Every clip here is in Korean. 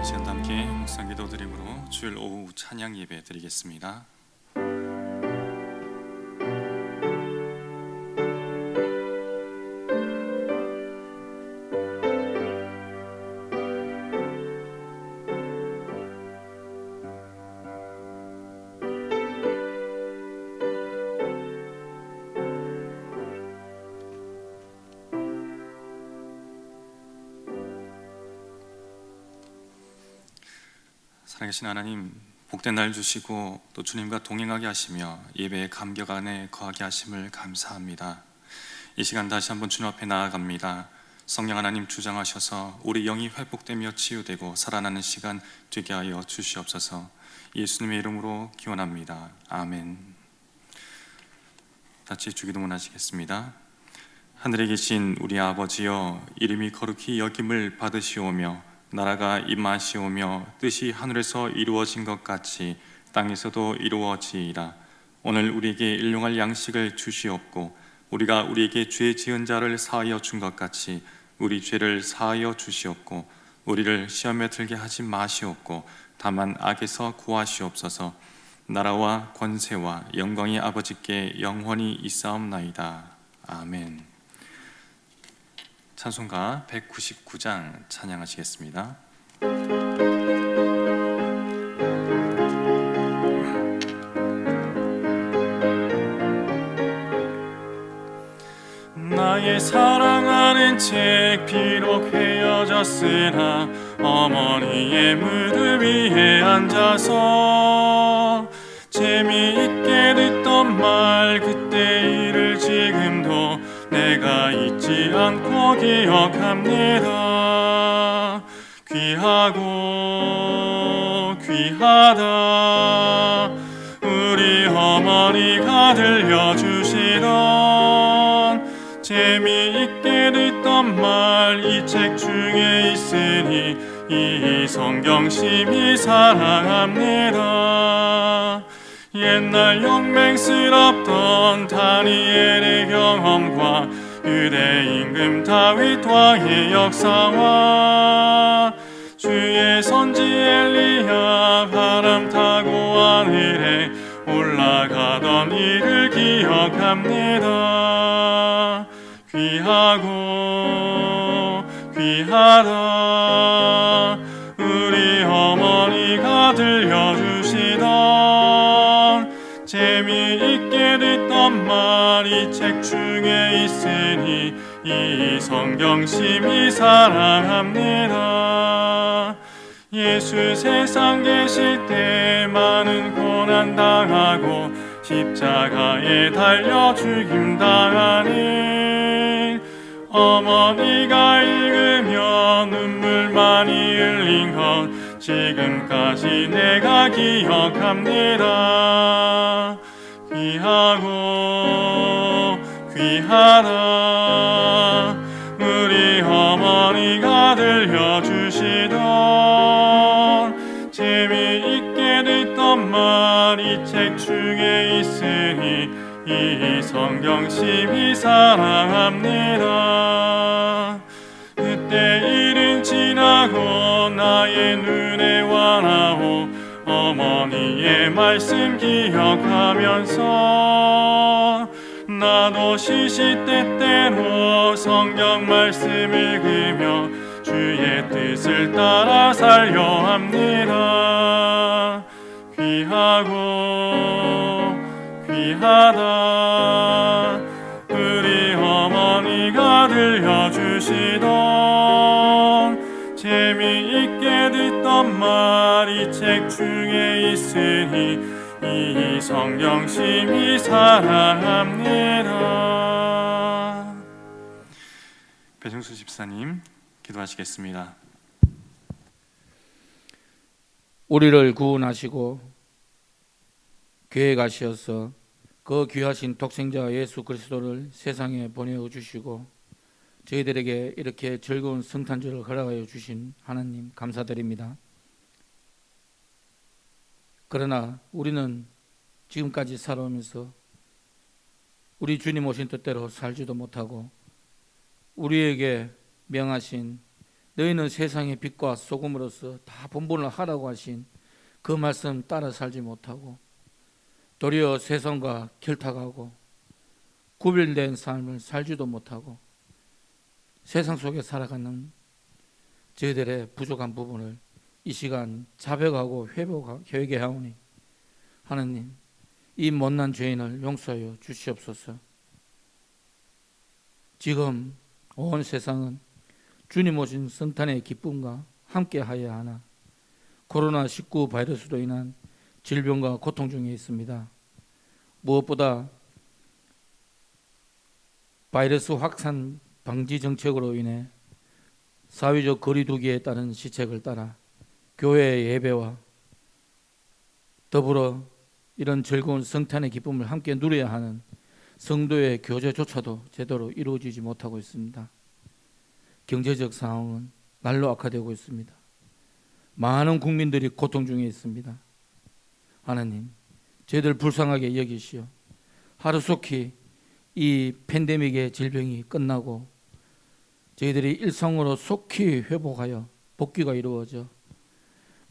시간도 함께 묵상 기도 드림으로 주일 오후 찬양 예배 드리겠습니다. 살아계신 하나님, 복된 날 주시고 또 주님과 동행하게 하시며 예배의 감격 안에 거하게 하심을 감사합니다. 이 시간 다시 한번 주님 앞에 나아갑니다. 성령 하나님 주장하셔서 우리 영이 회복되며 치유되고 살아나는 시간 되게 하여 주시옵소서. 예수님의 이름으로 기원합니다. 아멘. 같이 주기도문 하시겠습니다. 하늘에 계신 우리 아버지여, 이름이 거룩히 여김을 받으시오며 나라가 임하시오며 뜻이 하늘에서 이루어진 것 같이 땅에서도 이루어지이다. 오늘 우리에게 일용할 양식을 주시옵고 우리가 우리에게 죄 지은 자를 사하여 준 것 같이 우리 죄를 사하여 주시옵고 우리를 시험에 들게 하지 마시옵고 다만 악에서 구하시옵소서. 나라와 권세와 영광이 아버지께 영원히 있사옵나이다. 아멘. 찬송가 199장 찬양하시겠습니다. 나의 사랑하는 책 비록 헤어졌으나 어머니의 무릎 위에 앉아서 재미있게 듣던 말 그때 일을 지금도 내가 잊지 않고 기억합니다. 귀하고 귀하다 우리 어머니가 들려주시던 재미있게 듣던 말 이 책 중에 있으니 이 성경 심히 사랑합니다. 옛날 용맹스럽던 다니엘의 경험과 유대 임금 다윗 왕의 역사와 주의 선지 엘리야 바람 타고 하늘에 올라가던 일을 기억합니다. 귀하고 귀하다 우리 어머니가 들려주시던 재미있게 듣던 말 이 책 중에 있으니 이 성경 심히 사랑합니다. 예수 세상 계실 때 많은 고난 당하고 십자가에 달려 죽임 당하는 어머니가 읽으며 눈물 많이 흘린 것 지금까지 내가 기억합니다. 귀하고 귀하다 우리 어머니가 들려주시던 재미있게 듣던 말 이 책 중에 있으니 이 성경 심히 사랑합니다. 그때 일은 지나고 나의 눈에 와나오 어머니의 말씀 기억하면서 나도 시시때때로 성경 말씀 읽으며 주의 뜻을 따라 살려 합니다. 귀하고 귀하다 우리 어머니가 들려주시던 재미있게 듣던 말 이 책 중에 있으니 이 성경 심히 사랑합니다. 배정수 집사님 기도하시겠습니다. 우리를 구원하시고 계획하시어서 그 귀하신 독생자 예수 그리스도를 세상에 보내어 주시고 저희들에게 이렇게 즐거운 성탄절을 허락하여 주신 하나님 감사드립니다. 그러나 우리는 지금까지 살아오면서 우리 주님 오신 뜻대로 살지도 못하고 우리에게 명하신 너희는 세상의 빛과 소금으로서 다 본분을 하라고 하신 그 말씀 따라 살지 못하고 도리어 세상과 결탁하고 구별된 삶을 살지도 못하고 세상 속에 살아가는 저희들의 부족한 부분을 이 시간 자백하고 회개하오니 하나님, 이 못난 죄인을 용서하여 주시옵소서. 지금 온 세상은 주님 오신 성탄의 기쁨과 함께 하여야 하나 코로나19 바이러스로 인한 질병과 고통 중에 있습니다. 무엇보다 바이러스 확산 방지 정책으로 인해 사회적 거리두기에 따른 시책을 따라 교회 예배와 더불어 이런 즐거운 성탄의 기쁨을 함께 누려야 하는 성도의 교제조차도 제대로 이루어지지 못하고 있습니다. 경제적 상황은 날로 악화되고 있습니다. 많은 국민들이 고통 중에 있습니다. 하나님, 저희들 불쌍하게 여기시어 하루속히 이 팬데믹의 질병이 끝나고 저희들이 일상으로 속히 회복하여 복귀가 이루어져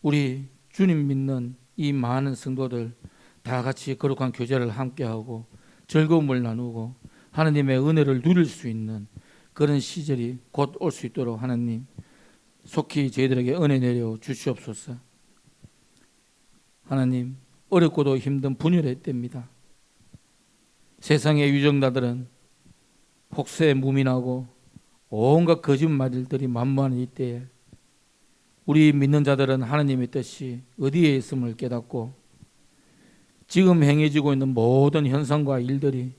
우리 주님 믿는 이 많은 성도들 다 같이 거룩한 교제를 함께하고 즐거움을 나누고 하나님의 은혜를 누릴 수 있는 그런 시절이 곧 올 수 있도록 하나님 속히 저희들에게 은혜 내려 주시옵소서. 하나님, 어렵고도 힘든 분열의 때입니다. 세상의 유정자들은 혹세 무민하고 온갖 거짓말들이 만무하는 이때에 우리 믿는 자들은 하나님의 뜻이 어디에 있음을 깨닫고 지금 행해지고 있는 모든 현상과 일들이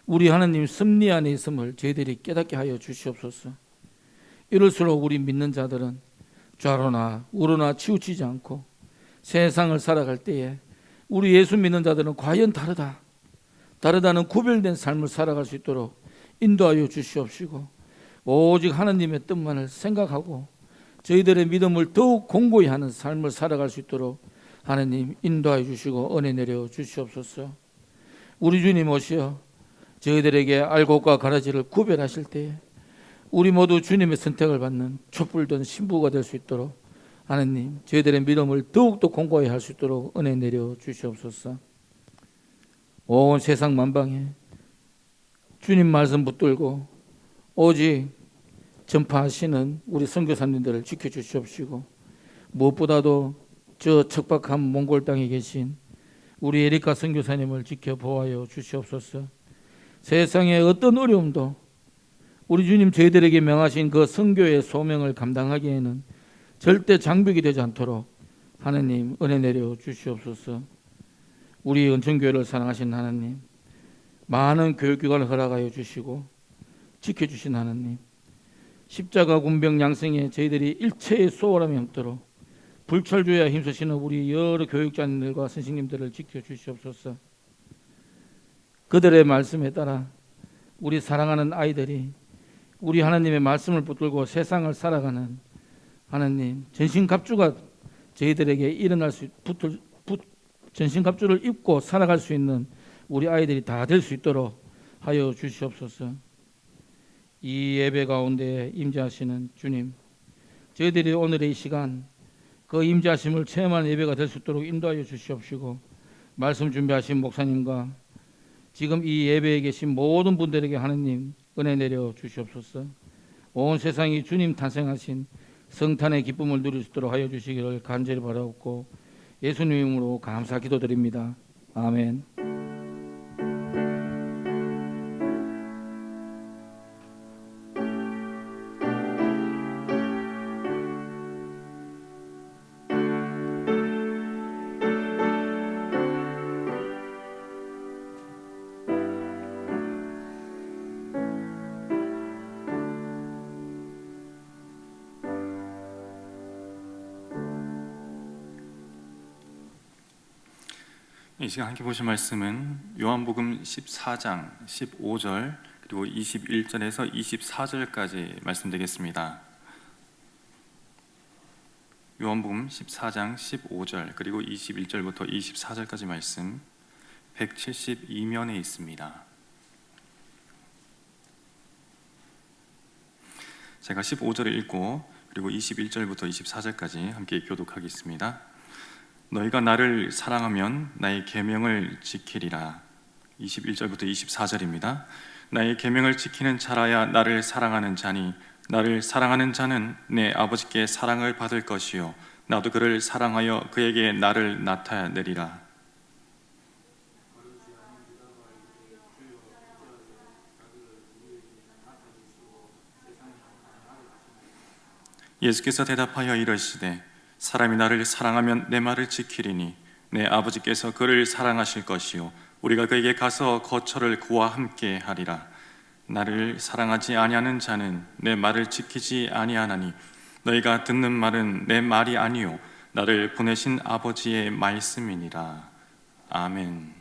우리 하나님 섭리 안에 있음을 저희들이 깨닫게 하여 주시옵소서. 이럴수록 우리 믿는 자들은 좌로나 우로나 치우치지 않고 세상을 살아갈 때에 우리 예수 믿는 자들은 과연 다르다는 구별된 삶을 살아갈 수 있도록 인도하여 주시옵시고 오직 하나님의 뜻만을 생각하고 저희들의 믿음을 더욱 공고히 하는 삶을 살아갈 수 있도록 하나님 인도하여 주시고 은혜 내려 주시옵소서. 우리 주님 오시어 저희들에게 알곡과 가라지를 구별하실 때에 우리 모두 주님의 선택을 받는 촛불된 신부가 될 수 있도록 하나님 저희들의 믿음을 더욱더 공고히 할 수 있도록 은혜 내려 주시옵소서. 온 세상 만방에 주님 말씀 붙들고 오직 전파하시는 우리 선교사님들을 지켜주시옵시고 무엇보다도 저 척박한 몽골 땅에 계신 우리 에리카 선교사님을 지켜보아여 주시옵소서. 세상의 어떤 어려움도 우리 주님 저희들에게 명하신 그 선교의 소명을 감당하기에는 절대 장벽이 되지 않도록 하나님 은혜 내려 주시옵소서. 우리 은총교회를 사랑하신 하나님, 많은 교육기관을 허락하여 주시고 지켜주신 하나님, 십자가 군병 양성에 저희들이 일체의 소홀함이 없도록 불철주야 힘쓰시는 우리 여러 교육자님들과 선생님들을 지켜주시옵소서. 그들의 말씀에 따라 우리 사랑하는 아이들이 우리 하나님의 말씀을 붙들고 세상을 살아가는 하나님 전신갑주가 저희들에게 일어날 수 전신갑주를 입고 살아갈 수 있는 우리 아이들이 다 될 수 있도록 하여 주시옵소서. 이 예배 가운데 임재하시는 주님, 저희들이 오늘의 이 시간 그 임재하심을 체험하는 예배가 될 수 있도록 인도하여 주시옵시고 말씀 준비하신 목사님과 지금 이 예배에 계신 모든 분들에게 하나님 은혜 내려 주시옵소서. 온 세상이 주님 탄생하신 성탄의 기쁨을 누릴 수 있도록 하여 주시기를 간절히 바라옵고 예수님 이름으로 감사 기도드립니다. 아멘. 이 시간 함께 보실 말씀은 요한복음 14장 15절 그리고 21절에서 24절까지 말씀드리겠습니다. 요한복음 14장 15절 그리고 21절부터 24절까지 말씀 172면에 있습니다. 제가 15절을 읽고 그리고 그리고 21절부터 24절까지 함께 교독하겠습니다. 너희가 나를 사랑하면 나의 계명을 지키리라. 21절부터 24절입니다. 나의 계명을 지키는 자라야 나를 사랑하는 자니 나를 사랑하는 자는 내 아버지께 사랑을 받을 것이요 나도 그를 사랑하여 그에게 나를 나타내리라. 예수께서 대답하여 이르시되 사람이 나를 사랑하면 내 말을 지키리니 내 아버지께서 그를 사랑하실 것이요 우리가 그에게 가서 거처를 그와 함께 하리라. 나를 사랑하지 아니하는 자는 내 말을 지키지 아니하나니 너희가 듣는 말은 내 말이 아니요 나를 보내신 아버지의 말씀이니라. 아멘.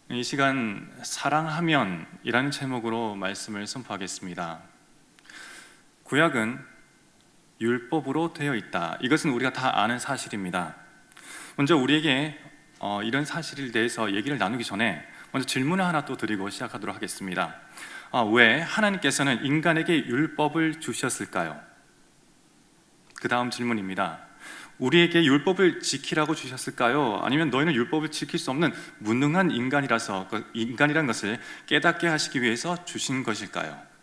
이 시간 사랑하면이라는 제목으로 말씀을 선포하겠습니다. 구약은 율법으로 되어 있다. 이것은 우리가 다 아는 사실입니다. 먼저 우리에게 이런 사실에 대해서 얘기를 나누기 전에 먼저 질문을 하나 또 드리고 시작하도록 하겠습니다. 왜 하나님께서는 인간에게 율법을 주셨을까요? 그 다음 질문입니다. 우리에게 율법을 지키라고 주셨을까요? 아니면 너희는 율법을 지킬 수 없는 무능한 인간이라서 인간이란 것을 깨닫게 하시기 위해서 주신 것일까요?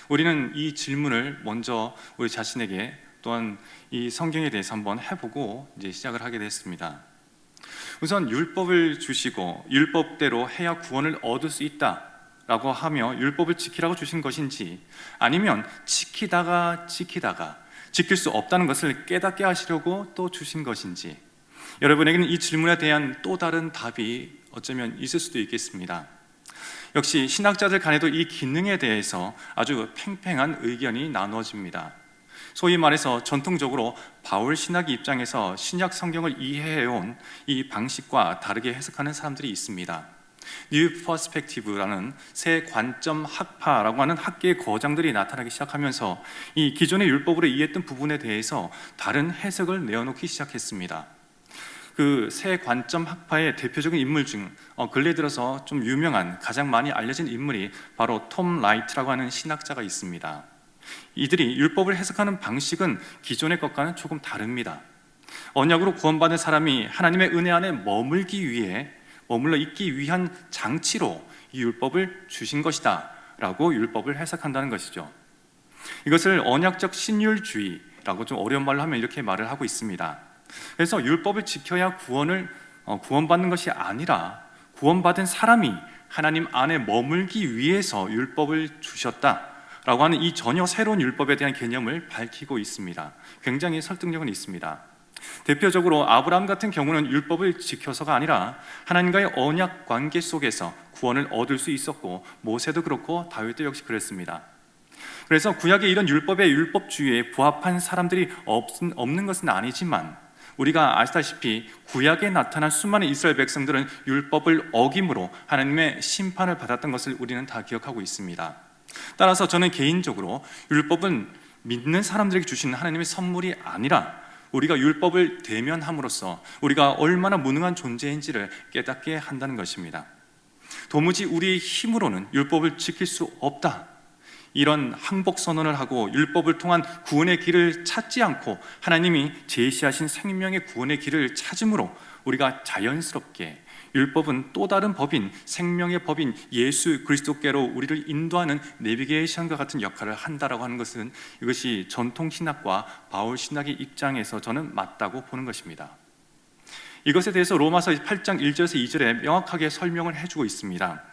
우리는 이 질문을 먼저 우리 자신에게 또한 이 성경에 대해서 한번 해보고 이제 시작을 하게 됐습니다. 우선 율법을 주시고 율법대로 해야 구원을 얻을 수 있다라고 하며 율법을 지키라고 주신 것인지 아니면 지키다가 지킬 수 없다는 것을 깨닫게 하시려고 또 주신 것인지 여러분에게는 이 질문에 대한 또 다른 답이 어쩌면 있을 수도 있겠습니다. 역시 신학자들 간에도 이 기능에 대해서 아주 팽팽한 의견이 나누어집니다. 소위 말해서 전통적으로 바울 신학의 입장에서 신약 성경을 이해해온 이 방식과 다르게 해석하는 사람들이 있습니다. 뉴 퍼스펙티브라는 새 관점 학파라고 하는 학계의 거장들이 나타나기 시작하면서 이 기존의 율법으로 이해했던 부분에 대해서 다른 해석을 내어놓기 시작했습니다. 그 새 관점 학파의 대표적인 인물 중 근래 들어서 좀 유명한 가장 많이 알려진 인물이 바로 톰 라이트라고 하는 신학자가 있습니다. 이들이 율법을 해석하는 방식은 기존의 것과는 조금 다릅니다. 언약으로 구원받은 사람이 하나님의 은혜 안에 머물러 있기 위한 장치로 이 율법을 주신 것이다 라고 율법을 해석한다는 것이죠. 이것을 언약적 신율주의라고 좀 어려운 말로 하면 이렇게 말을 하고 있습니다. 그래서 율법을 지켜야 구원받는 것이 아니라 구원받은 사람이 하나님 안에 머물기 위해서 율법을 주셨다라고 하는 이 전혀 새로운 율법에 대한 개념을 밝히고 있습니다. 굉장히 설득력은 있습니다. 대표적으로 아브라함 같은 경우는 율법을 지켜서가 아니라 하나님과의 언약 관계 속에서 구원을 얻을 수 있었고 모세도 그렇고 다윗도 역시 그랬습니다. 그래서 구약의 이런 율법의 율법주의에 부합한 사람들이 없는 것은 아니지만 우리가 아시다시피 구약에 나타난 수많은 이스라엘 백성들은 율법을 어김으로 하나님의 심판을 받았던 것을 우리는 다 기억하고 있습니다. 따라서 저는 개인적으로 율법은 믿는 사람들에게 주시는 하나님의 선물이 아니라 우리가 율법을 대면함으로써 우리가 얼마나 무능한 존재인지를 깨닫게 한다는 것입니다. 도무지 우리의 힘으로는 율법을 지킬 수 없다, 이런 항복 선언을 하고 율법을 통한 구원의 길을 찾지 않고 하나님이 제시하신 생명의 구원의 길을 찾음으로 우리가 자연스럽게 율법은 또 다른 법인, 생명의 법인 예수 그리스도께로 우리를 인도하는 내비게이션과 같은 역할을 한다라고 하는 것은 이것이 전통 신학과 바울 신학의 입장에서 저는 맞다고 보는 것입니다. 이것에 대해서 로마서 8장 1절에서 2절에 명확하게 설명을 해주고 있습니다.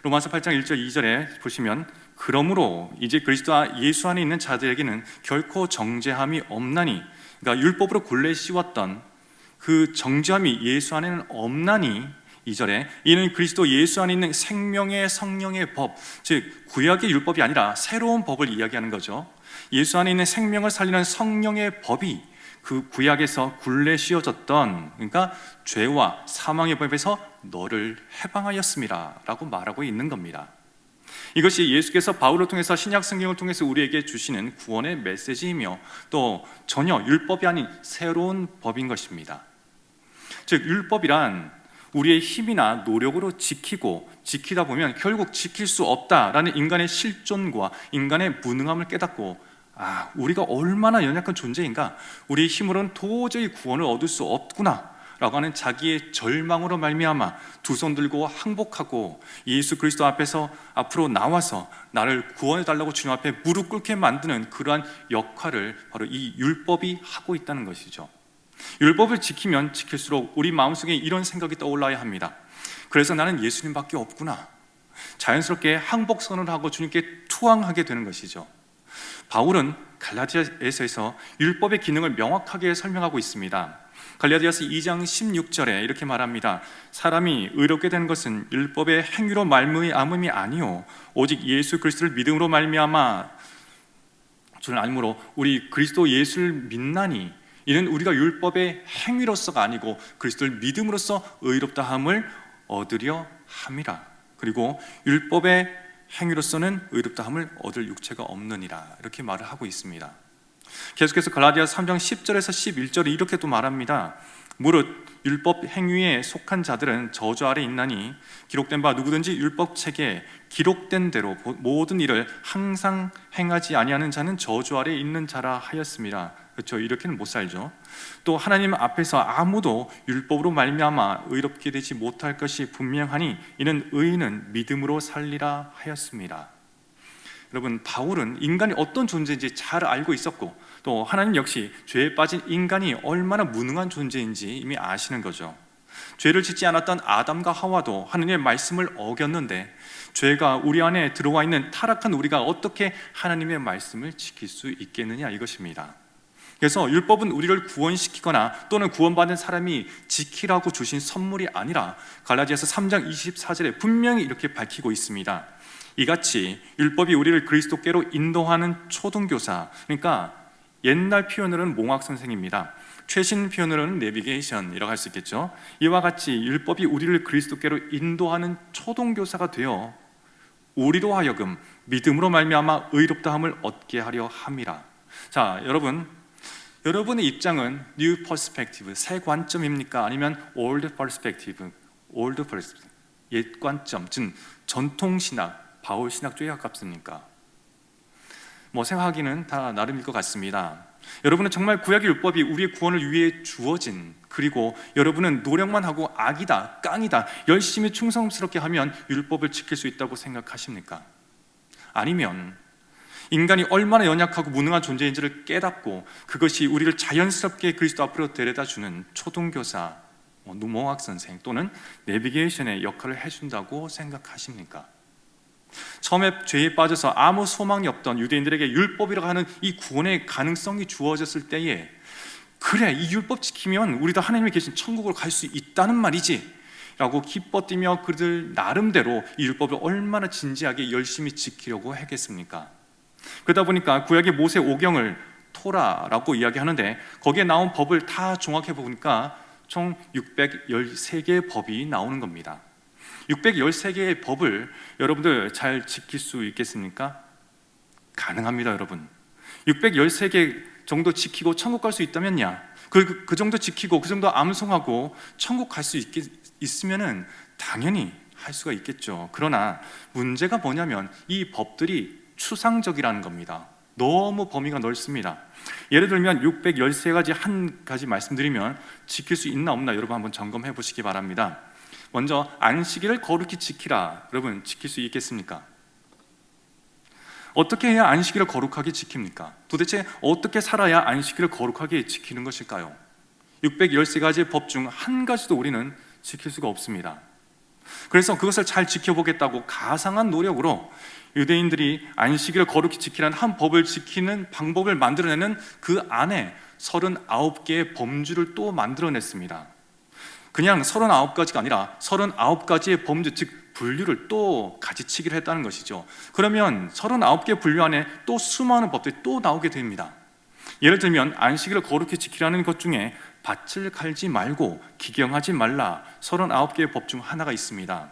로마서 8장 1절 2절에 보시면 그러므로 이제 그리스도 예수 안에 있는 자들에게는 결코 정죄함이 없나니, 그러니까 율법으로 굴레 씌웠던 그 정죄함이 예수 안에는 없나니, 2절에 이는 그리스도 예수 안에 있는 생명의 성령의 법, 즉 구약의 율법이 아니라 새로운 법을 이야기하는 거죠. 예수 안에 있는 생명을 살리는 성령의 법이 그 구약에서 굴레 씌워졌던, 그러니까 죄와 사망의 법에서 너를 해방하였음이라 라고 말하고 있는 겁니다. 이것이 예수께서 바울을 통해서 신약 성경을 통해서 우리에게 주시는 구원의 메시지이며 또 전혀 율법이 아닌 새로운 법인 것입니다. 즉 율법이란 우리의 힘이나 노력으로 지키다 보면 결국 지킬 수 없다라는 인간의 실존과 인간의 무능함을 깨닫고 우리가 얼마나 연약한 존재인가, 우리의 힘으로는 도저히 구원을 얻을 수 없구나 라고 하는 자기의 절망으로 말미암아 두 손 들고 항복하고 예수 그리스도 앞에서 앞으로 나와서 나를 구원해 달라고 주님 앞에 무릎 꿇게 만드는 그러한 역할을 바로 이 율법이 하고 있다는 것이죠. 율법을 지키면 지킬수록 우리 마음속에 이런 생각이 떠올라야 합니다. 그래서 나는 예수님밖에 없구나. 자연스럽게 항복선언을 하고 주님께 투항하게 되는 것이죠. 바울은 갈라디아서에서 율법의 기능을 명확하게 설명하고 있습니다. 갈라디아서 2장 16절에 이렇게 말합니다. 사람이 의롭게 된 것은 율법의 행위로 말미암음이 아니요 오직 예수 그리스도를 믿음으로 말미암아 저는 아니므로 우리 그리스도 예수를 믿나니 이는 우리가 율법의 행위로서가 아니고 그리스도를 믿음으로써 의롭다함을 얻으려 함이라. 그리고 율법의 행위로서는 의롭다함을 얻을 육체가 없느니라, 이렇게 말을 하고 있습니다. 계속해서 갈라디아서 3장 10절에서 11절에 이렇게 또 말합니다. 무릇 율법 행위에 속한 자들은 저주 아래 있나니 기록된 바 누구든지 율법 책에 기록된 대로 모든 일을 항상 행하지 아니하는 자는 저주 아래 있는 자라 하였습니다. 그렇죠? 이렇게는 못 살죠. 또 하나님 앞에서 아무도 율법으로 말미암아 의롭게 되지 못할 것이 분명하니 이는 의인은 믿음으로 살리라 하였습니다. 여러분, 바울은 인간이 어떤 존재인지 잘 알고 있었고 또 하나님 역시 죄에 빠진 인간이 얼마나 무능한 존재인지 이미 아시는 거죠. 죄를 짓지 않았던 아담과 하와도 하나님의 말씀을 어겼는데 죄가 우리 안에 들어와 있는 타락한 우리가 어떻게 하나님의 말씀을 지킬 수 있겠느냐, 이것입니다. 그래서 율법은 우리를 구원시키거나 또는 구원받은 사람이 지키라고 주신 선물이 아니라 갈라디아서 3장 24절에 분명히 이렇게 밝히고 있습니다. 이같이 율법이 우리를 그리스도께로 인도하는 초등교사, 그러니까 옛날 표현으로는 몽학선생입니다. 최신 표현으로는 내비게이션이라고 할 수 있겠죠. 이와 같이 율법이 우리를 그리스도께로 인도하는 초등교사가 되어 우리로 하여금 믿음으로 말미암아 의롭다함을 얻게 하려 함이라. 자, 여러분의 입장은 new perspective, 새 관점입니까? 아니면 old perspective, 옛 관점, 즉 전통신학, 바울 신학 쪽에 가깝습니까? 생각하기는 다 나름일 것 같습니다. 여러분은 정말 구약의 율법이 우리의 구원을 위해 주어진, 그리고 여러분은 노력만 하고 악이다, 깡이다, 열심히 충성스럽게 하면 율법을 지킬 수 있다고 생각하십니까? 아니면 인간이 얼마나 연약하고 무능한 존재인지를 깨닫고 그것이 우리를 자연스럽게 그리스도 앞으로 데려다주는 초등교사, 몽학선생 또는 내비게이션의 역할을 해준다고 생각하십니까? 처음에 죄에 빠져서 아무 소망이 없던 유대인들에게 율법이라고 하는 이 구원의 가능성이 주어졌을 때에 그래, 이 율법 지키면 우리도 하나님이 계신 천국으로 갈 수 있다는 말이지 라고 기뻐 뛰며 그들 나름대로 이 율법을 얼마나 진지하게 열심히 지키려고 했겠습니까? 그러다 보니까 구약의 모세 오경을 토라라고 이야기하는데 거기에 나온 법을 다 종합해 보니까 총 613개의 법이 나오는 겁니다. 613개의 법을 여러분들 잘 지킬 수 있겠습니까? 가능합니다, 여러분. 613개 정도 지키고 천국 갈 수 있다면야, 그 정도 지키고 그 정도 암송하고 천국 갈 수 있으면은 당연히 할 수가 있겠죠. 그러나 문제가 뭐냐면 이 법들이 추상적이라는 겁니다. 너무 범위가 넓습니다. 예를 들면 613가지 한 가지 말씀드리면 지킬 수 있나 없나 여러분 한번 점검해 보시기 바랍니다. 먼저 안식일을 거룩히 지키라. 여러분 지킬 수 있겠습니까? 어떻게 해야 안식일을 거룩하게 지킵니까? 도대체 어떻게 살아야 안식일을 거룩하게 지키는 것일까요? 613가지의 법 중 한 가지도 우리는 지킬 수가 없습니다. 그래서 그것을 잘 지켜보겠다고 가상한 노력으로 유대인들이 안식일을 거룩히 지키라는 한 법을 지키는 방법을 만들어내는 그 안에 39개의 범주를 또 만들어냈습니다. 그냥 39가지가 아니라 39가지의 범주, 즉 분류를 또 가지치기를 했다는 것이죠. 그러면 39개 분류 안에 또 수많은 법들이 또 나오게 됩니다. 예를 들면 안식일을 거룩히 지키라는 것 중에 밭을 갈지 말고 기경하지 말라, 39개의 법 중 하나가 있습니다.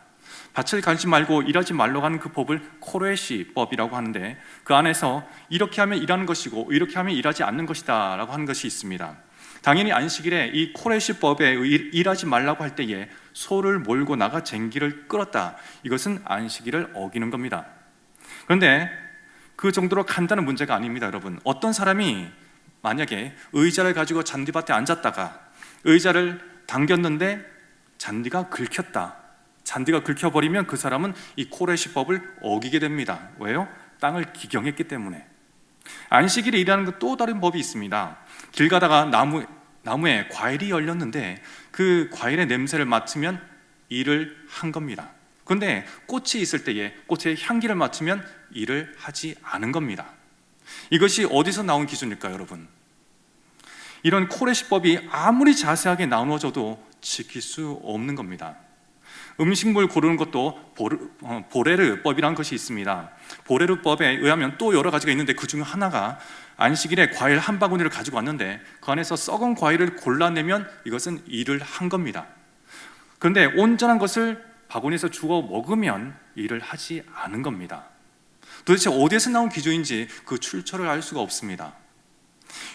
밭을 갈지 말고 일하지 말라고 하는 그 법을 코레시 법이라고 하는데 그 안에서 이렇게 하면 일하는 것이고 이렇게 하면 일하지 않는 것이다 라고 하는 것이 있습니다. 당연히 안식일에 이 코레시 법에 일하지 말라고 할 때에 소를 몰고 나가 쟁기를 끌었다. 이것은 안식일을 어기는 겁니다. 그런데 그 정도로 간단한 문제가 아닙니다, 여러분. 어떤 사람이 만약에 의자를 가지고 잔디밭에 앉았다가 의자를 당겼는데 잔디가 긁혔다. 잔디가 긁혀버리면 그 사람은 이 코레시법을 어기게 됩니다. 왜요? 땅을 기경했기 때문에. 안식일에 일하는 또 다른 법이 있습니다. 길 가다가 나무에 과일이 열렸는데 그 과일의 냄새를 맡으면 일을 한 겁니다. 그런데 꽃이 있을 때에 꽃의 향기를 맡으면 일을 하지 않은 겁니다. 이것이 어디서 나온 기준일까요, 여러분? 이런 코레시법이 아무리 자세하게 나누어져도 지킬 수 없는 겁니다. 음식물 고르는 것도 보레르법이라는 것이 있습니다. 보레르법에 의하면 또 여러 가지가 있는데 그 중 하나가 안식일에 과일 한 바구니를 가지고 왔는데 그 안에서 썩은 과일을 골라내면 이것은 일을 한 겁니다. 그런데 온전한 것을 바구니에서 주워 먹으면 일을 하지 않은 겁니다. 도대체 어디에서 나온 기준인지 그 출처를 알 수가 없습니다.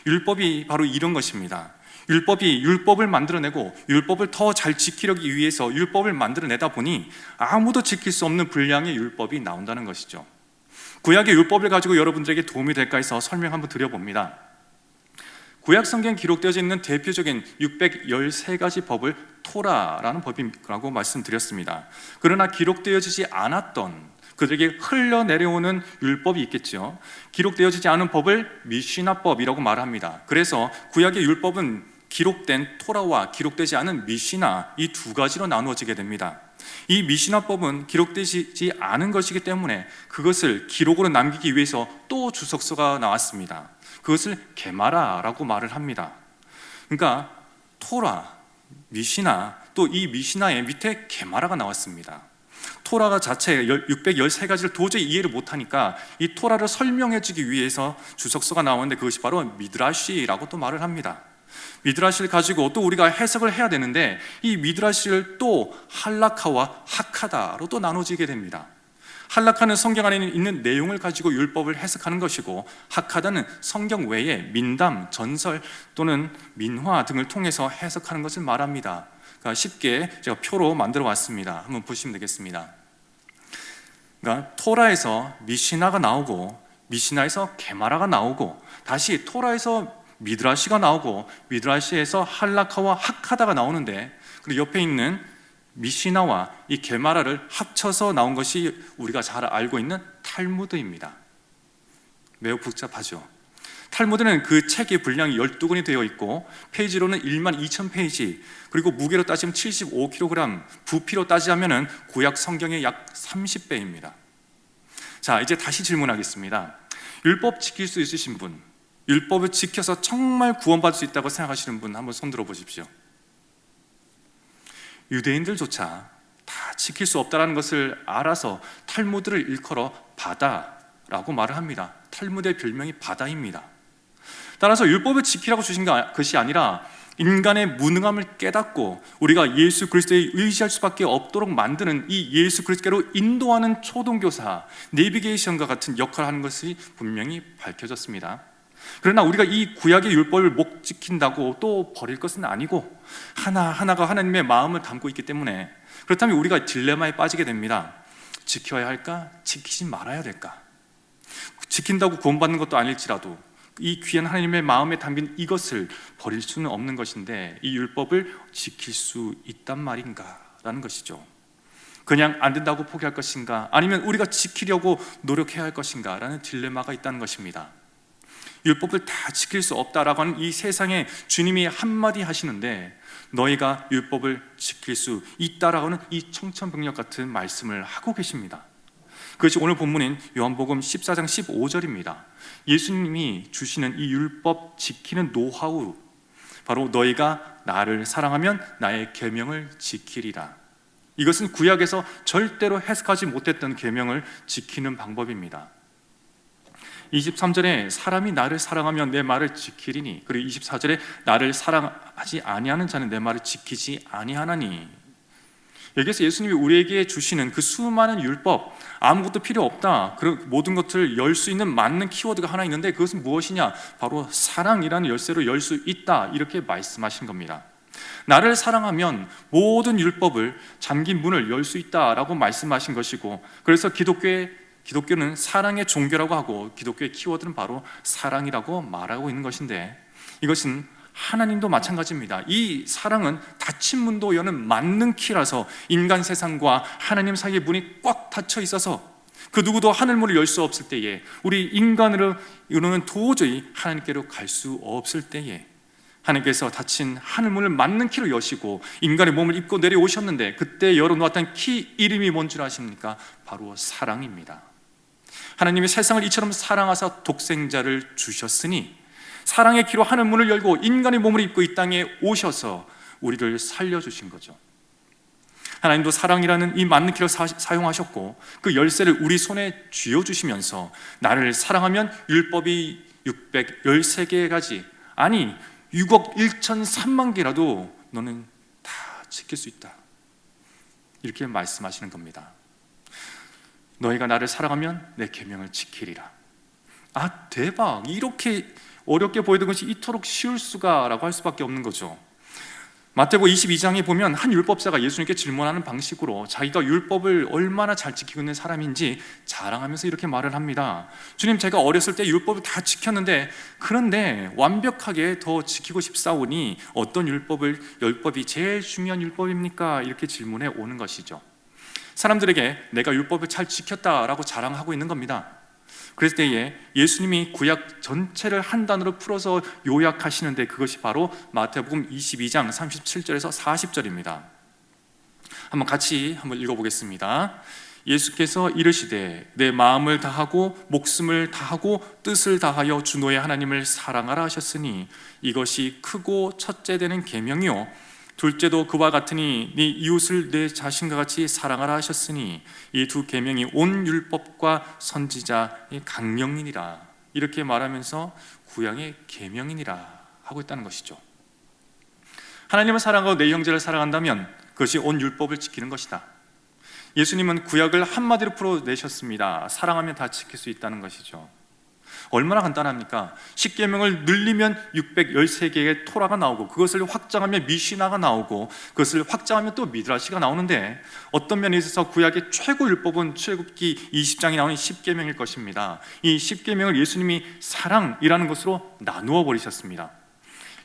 율법이 바로 이런 것입니다. 율법이 율법을 만들어내고 율법을 더 잘 지키려기 위해서 율법을 만들어내다 보니 아무도 지킬 수 없는 분량의 율법이 나온다는 것이죠. 구약의 율법을 가지고 여러분들에게 도움이 될까 해서 설명 한번 드려봅니다. 구약 성경에 기록되어져 있는 대표적인 613가지 법을 토라라는 법이라고 말씀드렸습니다. 그러나 기록되어지지 않았던 그들에게 흘러내려오는 율법이 있겠죠. 기록되어지지 않은 법을 미시나법이라고 말합니다. 그래서 구약의 율법은 기록된 토라와 기록되지 않은 미시나 이 두 가지로 나누어지게 됩니다. 이 미시나법은 기록되지 않은 것이기 때문에 그것을 기록으로 남기기 위해서 또 주석서가 나왔습니다. 그것을 게마라라고 말을 합니다. 그러니까 토라, 미시나, 또 이 미시나의 밑에 게마라가 나왔습니다. 토라가 자체 613가지를 도저히 이해를 못하니까 이 토라를 설명해 주기 위해서 주석서가 나오는데 그것이 바로 미드라시라고 또 말을 합니다. 미드라시를 가지고 또 우리가 해석을 해야 되는데 이 미드라시를 또 할라카와 하카다로 또 나눠지게 됩니다. 할라카는 성경 안에 있는 내용을 가지고 율법을 해석하는 것이고 하카다는 성경 외에 민담, 전설 또는 민화 등을 통해서 해석하는 것을 말합니다. 그러니까 쉽게 제가 표로 만들어 왔습니다. 한번 보시면 되겠습니다. 그러니까 토라에서 미시나가 나오고 미시나에서 게마라가 나오고 다시 토라에서 미드라시가 나오고 미드라시에서 할라카와 하카다가 나오는데 그리고 옆에 있는 미시나와 이 게마라를 합쳐서 나온 것이 우리가 잘 알고 있는 탈무드입니다. 매우 복잡하죠. 탈무드는 그 책의 분량이 12권이 되어 있고 페이지로는 12,000페이지 그리고 무게로 따지면 75kg, 부피로 따지자면 구약 성경의 약 30배입니다. 자, 이제 다시 질문하겠습니다. 율법 지킬 수 있으신 분, 율법을 지켜서 정말 구원받을 수 있다고 생각하시는 분 한번 손 들어 보십시오. 유대인들조차 다 지킬 수 없다는 것을 알아서 탈무드를 일컬어 바다라고 말을 합니다. 탈무드의 별명이 바다입니다. 따라서 율법을 지키라고 주신 것이 아니라 인간의 무능함을 깨닫고 우리가 예수 그리스도에 의지할 수밖에 없도록 만드는 이 예수 그리스도로 인도하는 초동교사, 내비게이션과 같은 역할을 하는 것이 분명히 밝혀졌습니다. 그러나 우리가 이 구약의 율법을 못 지킨다고 또 버릴 것은 아니고 하나하나가 하나님의 마음을 담고 있기 때문에 그렇다면 우리가 딜레마에 빠지게 됩니다. 지켜야 할까? 지키지 말아야 될까? 지킨다고 구원받는 것도 아닐지라도 이 귀한 하나님의 마음에 담긴 이것을 버릴 수는 없는 것인데 이 율법을 지킬 수 있단 말인가? 라는 것이죠. 그냥 안 된다고 포기할 것인가? 아니면 우리가 지키려고 노력해야 할 것인가? 라는 딜레마가 있다는 것입니다. 율법을 다 지킬 수 없다라고 하는 이 세상에 주님이 한마디 하시는데 너희가 율법을 지킬 수 있다라고 하는 이 청천벽력 같은 말씀을 하고 계십니다. 그것이 오늘 본문인 요한복음 14장 15절입니다. 예수님이 주시는 이 율법 지키는 노하우, 바로 너희가 나를 사랑하면 나의 계명을 지키리라. 이것은 구약에서 절대로 해석하지 못했던 계명을 지키는 방법입니다. 23절에 사람이 나를 사랑하면 내 말을 지키리니, 그리고 24절에 나를 사랑하지 아니하는 자는 내 말을 지키지 아니하나니. 여기서 예수님이 우리에게 주시는 그 수많은 율법, 아무것도 필요 없다, 그 모든 것을 열 수 있는 맞는 키워드가 하나 있는데 그것은 무엇이냐? 바로 사랑이라는 열쇠로 열 수 있다, 이렇게 말씀하신 겁니다. 나를 사랑하면 모든 율법을 잠긴 문을 열 수 있다라고 말씀하신 것이고, 그래서 기독교는 사랑의 종교라고 하고 기독교의 키워드는 바로 사랑이라고 말하고 있는 것인데, 이것은 하나님도 마찬가지입니다. 이 사랑은 닫힌 문도 여는 만능 키라서 인간 세상과 하나님 사이의 문이 꽉 닫혀 있어서 그 누구도 하늘문을 열 수 없을 때에, 우리 인간으로는 도저히 하나님께로 갈 수 없을 때에 하나님께서 닫힌 하늘문을 만능 키로 여시고 인간의 몸을 입고 내려오셨는데, 그때 열어놓았던 키 이름이 뭔 줄 아십니까? 바로 사랑입니다. 하나님이 세상을 이처럼 사랑하사 독생자를 주셨으니 사랑의 키로 하늘문을 열고 인간의 몸을 입고 이 땅에 오셔서 우리를 살려주신 거죠. 하나님도 사랑이라는 이 만능 키를 사용하셨고, 그 열쇠를 우리 손에 쥐어주시면서 나를 사랑하면 율법이 613개까지, 아니 6억 1,003만 개라도 너는 다 지킬 수 있다, 이렇게 말씀하시는 겁니다. 너희가 나를 사랑하면 내 계명을 지키리라. 아, 대박! 이렇게 어렵게 보이던 것이 이토록 쉬울 수가 라고 할 수밖에 없는 거죠. 마태복음 22장에 보면 한 율법사가 예수님께 질문하는 방식으로 자기가 율법을 얼마나 잘 지키고 있는 사람인지 자랑하면서 이렇게 말을 합니다. 주님, 제가 어렸을 때 율법을 다 지켰는데, 그런데 완벽하게 더 지키고 싶사오니 어떤 율법이 제일 중요한 율법입니까? 이렇게 질문해 오는 것이죠. 사람들에게 내가 율법을 잘 지켰다라고 자랑하고 있는 겁니다. 그랬을 때에 예수님이 구약 전체를 한 단어로 풀어서 요약하시는데, 그것이 바로 마태복음 22장 37절에서 40절입니다. 같이 읽어보겠습니다. 예수께서 이르시되 내 마음을 다하고 목숨을 다하고 뜻을 다하여 주 너의 하나님을 사랑하라 하셨으니 이것이 크고 첫째 되는 계명이요 둘째도 그와 같으니 네 이웃을 내 자신과 같이 사랑하라 하셨으니 이 두 계명이 온 율법과 선지자의 강령이니라, 이렇게 말하면서 구약의 계명이니라 하고 있다는 것이죠. 하나님을 사랑하고 내 형제를 사랑한다면 그것이 온 율법을 지키는 것이다. 예수님은 구약을 한마디로 풀어내셨습니다. 사랑하면 다 지킬 수 있다는 것이죠. 얼마나 간단합니까? 10계명을 늘리면 613개의 토라가 나오고, 그것을 확장하면 미시나가 나오고, 그것을 확장하면 또 미드라시가 나오는데, 어떤 면에 있어서 구약의 최고 율법은 출애굽기 20장에 나오는 10계명일 것입니다. 이 10계명을 예수님이 사랑이라는 것으로 나누어 버리셨습니다.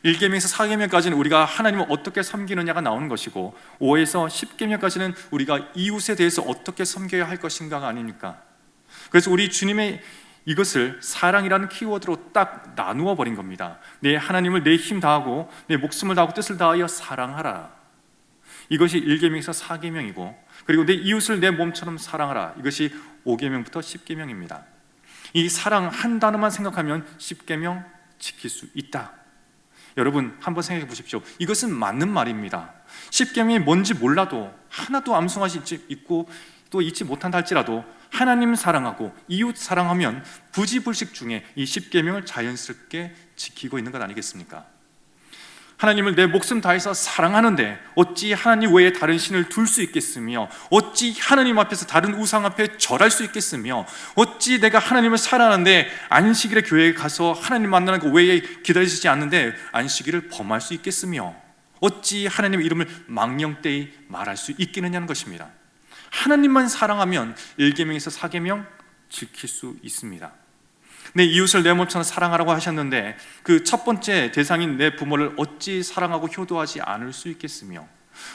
1계명에서 4계명까지는 우리가 하나님을 어떻게 섬기느냐가 나오는 것이고, 5에서 10계명까지는 우리가 이웃에 대해서 어떻게 섬겨야 할 것인가가 아닙니까? 그래서 우리 주님의 이것을 사랑이라는 키워드로 딱 나누어 버린 겁니다. 내 하나님을 내 힘 다하고 내 목숨을 다하고 뜻을 다하여 사랑하라, 이것이 1계명에서 4계명이고, 그리고 내 이웃을 내 몸처럼 사랑하라, 이것이 5계명부터 10계명입니다. 이 사랑 한 단어만 생각하면 10계명 지킬 수 있다. 여러분 한번 생각해 보십시오. 이것은 맞는 말입니다. 10계명이 뭔지 몰라도, 하나도 암송하지 있고 또 잊지 못한다 할지라도 하나님 사랑하고 이웃 사랑하면 부지불식 중에 이 10계명을 자연스럽게 지키고 있는 것 아니겠습니까? 하나님을 내 목숨 다해서 사랑하는데 어찌 하나님 외에 다른 신을 둘 수 있겠으며, 어찌 하나님 앞에서 다른 우상 앞에 절할 수 있겠으며, 어찌 내가 하나님을 사랑하는데 안식일에 교회에 가서 하나님 만나는 것 외에 기다리지 않는데 안식일을 범할 수 있겠으며, 어찌 하나님의 이름을 망령되이 말할 수 있겠느냐는 것입니다. 하나님만 사랑하면 1계명에서 4계명 지킬 수 있습니다. 내 이웃을 내 몸처럼 사랑하라고 하셨는데, 그 첫 번째 대상인 내 부모를 어찌 사랑하고 효도하지 않을 수 있겠으며,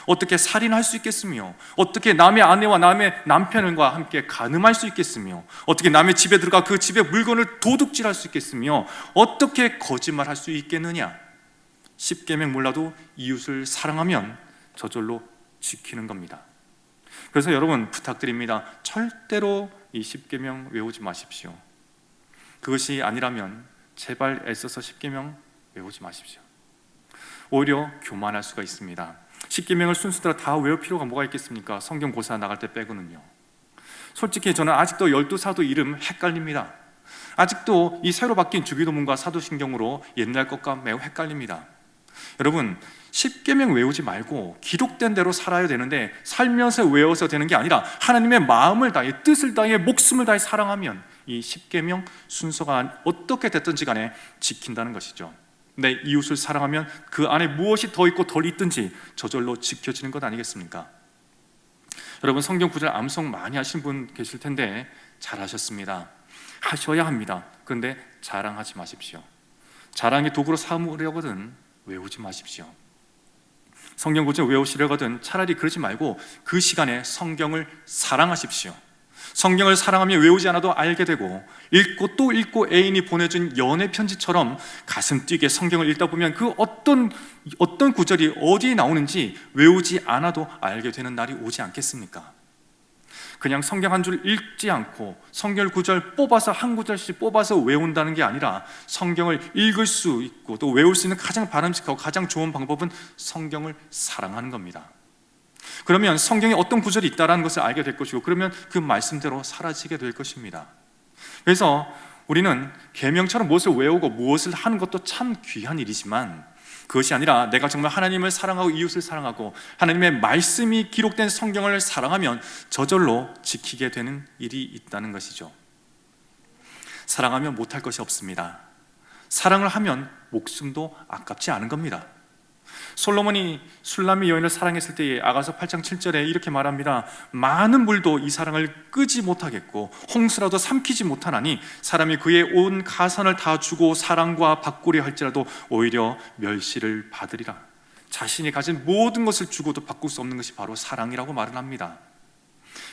어떻게 살인할 수 있겠으며, 어떻게 남의 아내와 남의 남편과 함께 간음할 수 있겠으며, 어떻게 남의 집에 들어가 그 집의 물건을 도둑질할 수 있겠으며, 어떻게 거짓말할 수 있겠느냐? 10계명 몰라도 이웃을 사랑하면 저절로 지키는 겁니다. 그래서 여러분 부탁드립니다. 절대로 이 10계명 외우지 마십시오. 그것이 아니라면 제발 애써서 10계명 외우지 마십시오. 오히려 교만할 수가 있습니다. 10계명을 순서대로 다 외울 필요가 뭐가 있겠습니까? 성경고사 나갈 때 빼고는요. 솔직히 저는 아직도 12사도 이름 헷갈립니다. 아직도 이 새로 바뀐 주기도문과 사도신경으로 옛날 것과 매우 헷갈립니다. 여러분 10계명 외우지 말고 기록된 대로 살아야 되는데, 살면서 외워서 되는 게 아니라 하나님의 마음을 다해 뜻을 다해 목숨을 다해 사랑하면 이 10계명 순서가 어떻게 됐든지 간에 지킨다는 것이죠. 내 이웃을 사랑하면 그 안에 무엇이 더 있고 덜 있든지 저절로 지켜지는 것 아니겠습니까? 여러분, 성경 구절 암송 많이 하신 분 계실 텐데 잘하셨습니다. 하셔야 합니다. 그런데 자랑하지 마십시오. 자랑의 도구로 삼으려거든 외우지 마십시오. 성경 구절 외우시려거든 차라리 그러지 말고 그 시간에 성경을 사랑하십시오. 성경을 사랑하며 외우지 않아도 알게 되고, 읽고 또 읽고 애인이 보내준 연애 편지처럼 가슴 뛰게 성경을 읽다 보면 그 어떤 구절이 어디에 나오는지 외우지 않아도 알게 되는 날이 오지 않겠습니까? 그냥 성경 한 줄 읽지 않고 성경 구절 뽑아서 한 구절씩 뽑아서 외운다는 게 아니라, 성경을 읽을 수 있고 또 외울 수 있는 가장 바람직하고 가장 좋은 방법은 성경을 사랑하는 겁니다. 그러면 성경에 어떤 구절이 있다는 것을 알게 될 것이고, 그러면 그 말씀대로 사라지게 될 것입니다. 그래서 우리는 계명처럼 무엇을 외우고 무엇을 하는 것도 참 귀한 일이지만, 그것이 아니라 내가 정말 하나님을 사랑하고 이웃을 사랑하고 하나님의 말씀이 기록된 성경을 사랑하면 저절로 지키게 되는 일이 있다는 것이죠. 사랑하면 못할 것이 없습니다. 사랑을 하면 목숨도 아깝지 않은 겁니다. 솔로몬이 술람미 여인을 사랑했을 때에 아가서 8장 7절에 이렇게 말합니다. 많은 물도 이 사랑을 끄지 못하겠고 홍수라도 삼키지 못하나니 사람이 그의 온 가산을 다 주고 사랑과 바꾸려 할지라도 오히려 멸시를 받으리라. 자신이 가진 모든 것을 주고도 바꿀 수 없는 것이 바로 사랑이라고 말을 합니다.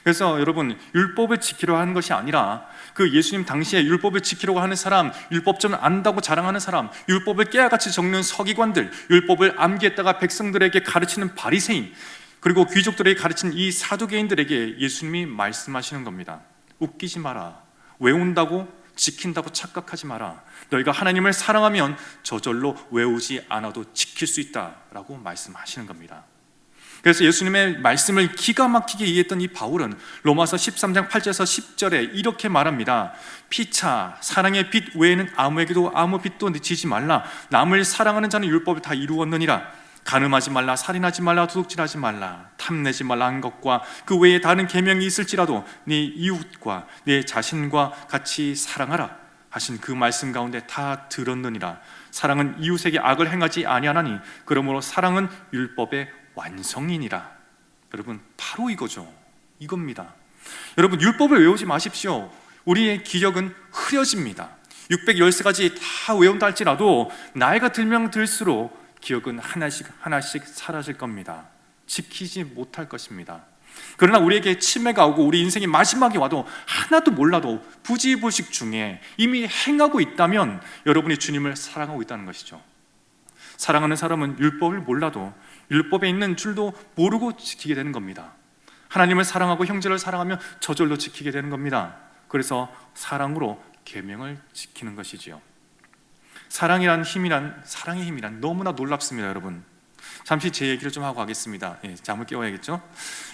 그래서 여러분, 율법을 지키려고 하는 것이 아니라 그 예수님 당시에 율법을 지키려고 하는 사람, 율법 좀 안다고 자랑하는 사람, 율법을 깨알같이 적는 서기관들, 율법을 암기했다가 백성들에게 가르치는 바리새인, 그리고 귀족들에게 가르친 이 사두개인들에게 예수님이 말씀하시는 겁니다. 웃기지 마라. 외운다고 지킨다고 착각하지 마라. 너희가 하나님을 사랑하면 저절로 외우지 않아도 지킬 수 있다라고 말씀하시는 겁니다. 그래서 예수님의 말씀을 기가 막히게 이해했던 이 바울은 로마서 13장 8절에서 10절에 이렇게 말합니다. 피차 사랑의 빛 외에는 아무에게도 아무 빛도 지지 말라. 남을 사랑하는 자는 율법을 다 이루었느니라. 간음하지 말라, 살인하지 말라, 도둑질하지 말라, 탐내지 말라 한 것과 그 외에 다른 계명이 있을지라도 네 이웃과 네 자신과 같이 사랑하라 하신 그 말씀 가운데 다 들었느니라. 사랑은 이웃에게 악을 행하지 아니하나니 그러므로 사랑은 율법의 완성이니라. 여러분, 바로 이거죠. 이겁니다. 여러분, 율법을 외우지 마십시오. 우리의 기억은 흐려집니다. 613가지 다 외운다 할지라도 나이가 들면 들수록 기억은 하나씩 사라질 겁니다. 지키지 못할 것입니다. 그러나 우리에게 치매가 오고 우리 인생이 마지막에 와도 하나도 몰라도 부지불식 중에 이미 행하고 있다면 여러분이 주님을 사랑하고 있다는 것이죠. 사랑하는 사람은 율법을 몰라도 율법에 있는 줄도 모르고 지키게 되는 겁니다. 하나님을 사랑하고 형제를 사랑하며 저절로 지키게 되는 겁니다. 그래서 사랑으로 계명을 지키는 것이지요. 사랑의 힘이란 너무나 놀랍습니다. 여러분, 잠시 제 얘기를 좀 하고 가겠습니다. 잠을 깨워야겠죠?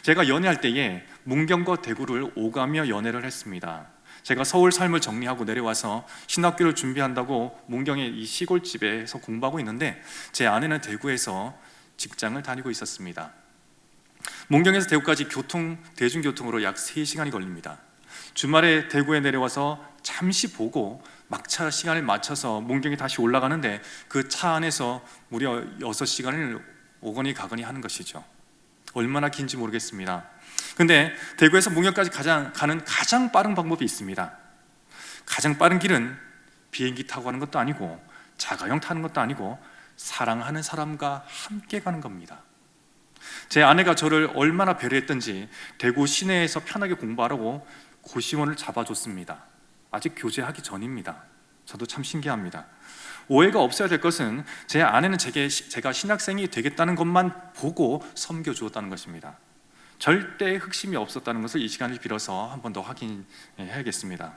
제가 연애할 때에 문경과 대구를 오가며 연애를 했습니다. 제가 서울 삶을 정리하고 내려와서 신학교를 준비한다고 문경의 이 시골집에서 공부하고 있는데, 제 아내는 대구에서 직장을 다니고 있었습니다. 문경에서 대구까지 대중교통으로 약 3시간이 걸립니다. 주말에 대구에 내려와서 잠시 보고 막차 시간을 맞춰서 문경에 다시 올라가는데 그 차 안에서 무려 6시간을 오거니 가거니 하는 것이죠. 얼마나 긴지 모르겠습니다. 근데 대구에서 문경까지 가는 가장 빠른 방법이 있습니다. 가장 빠른 길은 비행기 타고 가는 것도 아니고 자가용 타는 것도 아니고 사랑하는 사람과 함께 가는 겁니다. 제 아내가 저를 얼마나 배려했던지 대구 시내에서 편하게 공부하라고 고시원을 잡아줬습니다. 아직 교제하기 전입니다. 저도 참 신기합니다. 오해가 없어야 될 것은 제 아내는 제가 신학생이 되겠다는 것만 보고 섬겨주었다는 것입니다. 절대 흑심이 없었다는 것을 이 시간을 빌어서 한 번 더 확인해야겠습니다.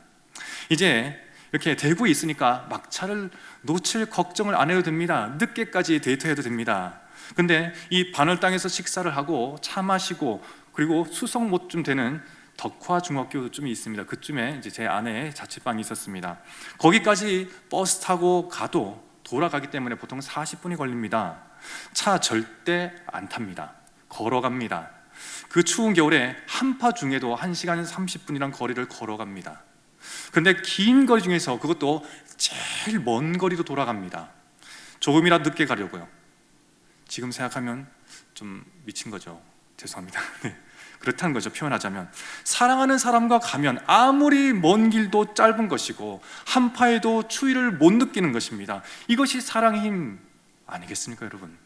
이제 이렇게 대구에 있으니까 막차를 놓칠 걱정을 안 해도 됩니다. 늦게까지 데이트해도 됩니다. 근데 이 반월 땅에서 식사를 하고 차 마시고 그리고 수성못쯤 되는 덕화 중학교쯤이 있습니다. 그쯤에 이제 제 아내의 자취방이 있었습니다. 거기까지 버스 타고 가도 돌아가기 때문에 보통 40분이 걸립니다. 차 절대 안 탑니다. 걸어갑니다. 그 추운 겨울에 한파 중에도 1시간 30분이란 거리를 걸어갑니다. 그런데 긴 거리 중에서 그것도 제일 먼 거리도 돌아갑니다. 조금이라도 늦게 가려고요. 지금 생각하면 좀 미친 거죠. 죄송합니다. 네. 그렇다는 거죠. 표현하자면 사랑하는 사람과 가면 아무리 먼 길도 짧은 것이고 한파에도 추위를 못 느끼는 것입니다. 이것이 사랑의 힘 아니겠습니까, 여러분?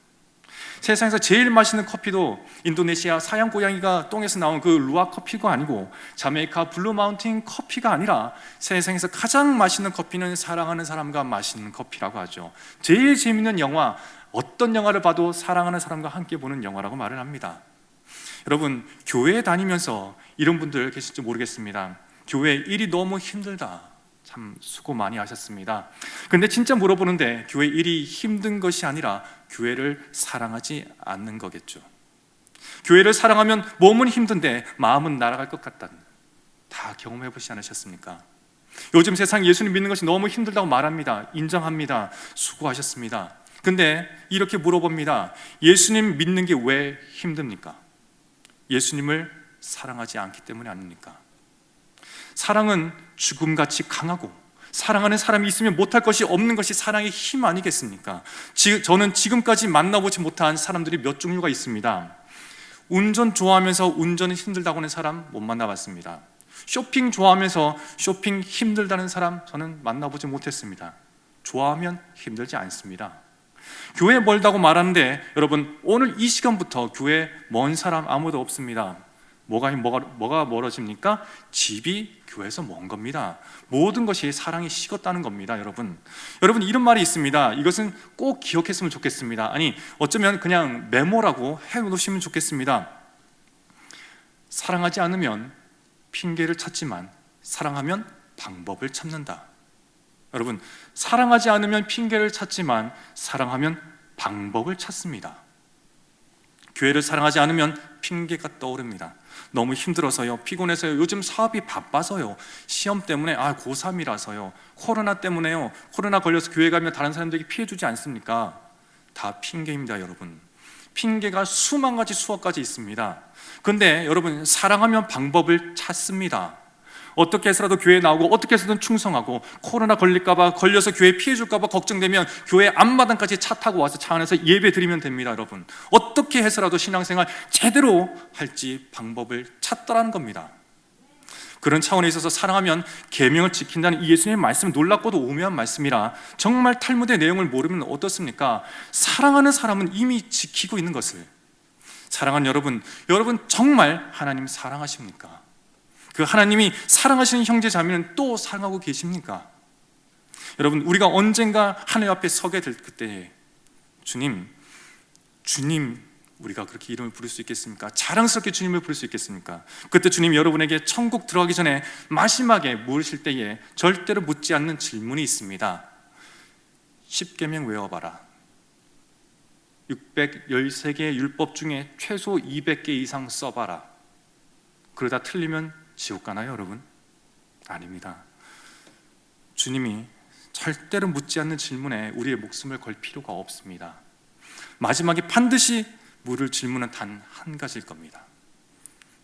세상에서 제일 맛있는 커피도 인도네시아 사양 고양이가 똥에서 나온 그 루아 커피가 아니고 자메이카 블루 마운틴 커피가 아니라 세상에서 가장 맛있는 커피는 사랑하는 사람과 마시는 커피라고 하죠. 제일 재밌는 영화, 어떤 영화를 봐도 사랑하는 사람과 함께 보는 영화라고 말을 합니다. 여러분, 교회에 다니면서 이런 분들 계실지 모르겠습니다. 교회 일이 너무 힘들다, 참 수고 많이 하셨습니다. 근데 진짜 물어보는데 교회 일이 힘든 것이 아니라 교회를 사랑하지 않는 거겠죠. 교회를 사랑하면 몸은 힘든데 마음은 날아갈 것 같다는, 다 경험해 보시지 않으셨습니까? 요즘 세상 예수님 믿는 것이 너무 힘들다고 말합니다. 인정합니다. 수고하셨습니다. 근데 이렇게 물어봅니다. 예수님 믿는 게 왜 힘듭니까? 예수님을 사랑하지 않기 때문이 아닙니까? 사랑은 죽음같이 강하고 사랑하는 사람이 있으면 못할 것이 없는 것이 사랑의 힘 아니겠습니까? 저는 지금까지 만나보지 못한 사람들이 몇 종류가 있습니다. 운전 좋아하면서 운전이 힘들다고 하는 사람 못 만나봤습니다. 쇼핑 좋아하면서 쇼핑 힘들다는 사람 저는 만나보지 못했습니다. 좋아하면 힘들지 않습니다. 교회 멀다고 말하는데 여러분, 오늘 이 시간부터 교회 먼 사람 아무도 없습니다. 뭐가 멀어집니까? 집이 교회에서 먼 겁니다. 모든 것이 사랑이 식었다는 겁니다. 여러분 이런 말이 있습니다. 이것은 꼭 기억했으면 좋겠습니다. 아니, 어쩌면 그냥 메모라고 해놓으시면 좋겠습니다. 사랑하지 않으면 핑계를 찾지만 사랑하면 방법을 찾는다. 여러분, 사랑하지 않으면 핑계를 찾지만 사랑하면 방법을 찾습니다. 교회를 사랑하지 않으면 핑계가 떠오릅니다. 너무 힘들어서요, 피곤해서요, 요즘 사업이 바빠서요, 시험 때문에, 고3이라서요, 코로나 때문에요, 코로나 걸려서 교회 가면 다른 사람들에게 피해 주지 않습니까? 다 핑계입니다. 여러분, 핑계가 수만 가지 수억 가지 있습니다. 그런데 여러분, 사랑하면 방법을 찾습니다. 어떻게 해서라도 교회에 나오고 어떻게 해서든 충성하고, 코로나 걸릴까봐, 걸려서 교회 피해 줄까봐 걱정되면 교회 앞마당까지 차 타고 와서 차 안에서 예배 드리면 됩니다. 여러분, 어떻게 해서라도 신앙생활 제대로 할지 방법을 찾더라는 겁니다. 그런 차원에 있어서 사랑하면 계명을 지킨다는 이 예수님의 말씀은 놀랍고도 오묘한 말씀이라, 정말 탈무드의 내용을 모르면 어떻습니까? 사랑하는 사람은 이미 지키고 있는 것을. 사랑하는 여러분 정말 하나님 사랑하십니까? 그 하나님이 사랑하시는 형제 자매는 또 사랑하고 계십니까? 여러분, 우리가 언젠가 하나님 앞에 서게 될 그때에 주님, 우리가 그렇게 이름을 부를 수 있겠습니까? 자랑스럽게 주님을 부를 수 있겠습니까? 그때 주님 여러분에게 천국 들어가기 전에 마지막에 물으실 때에 절대로 묻지 않는 질문이 있습니다. 10계명 외워봐라. 613개의 율법 중에 최소 200개 이상 써봐라. 그러다 틀리면 지옥 가나요, 여러분? 아닙니다. 주님이 절대로 묻지 않는 질문에 우리의 목숨을 걸 필요가 없습니다. 마지막에 반드시 물을 질문은 단 한 가지일 겁니다.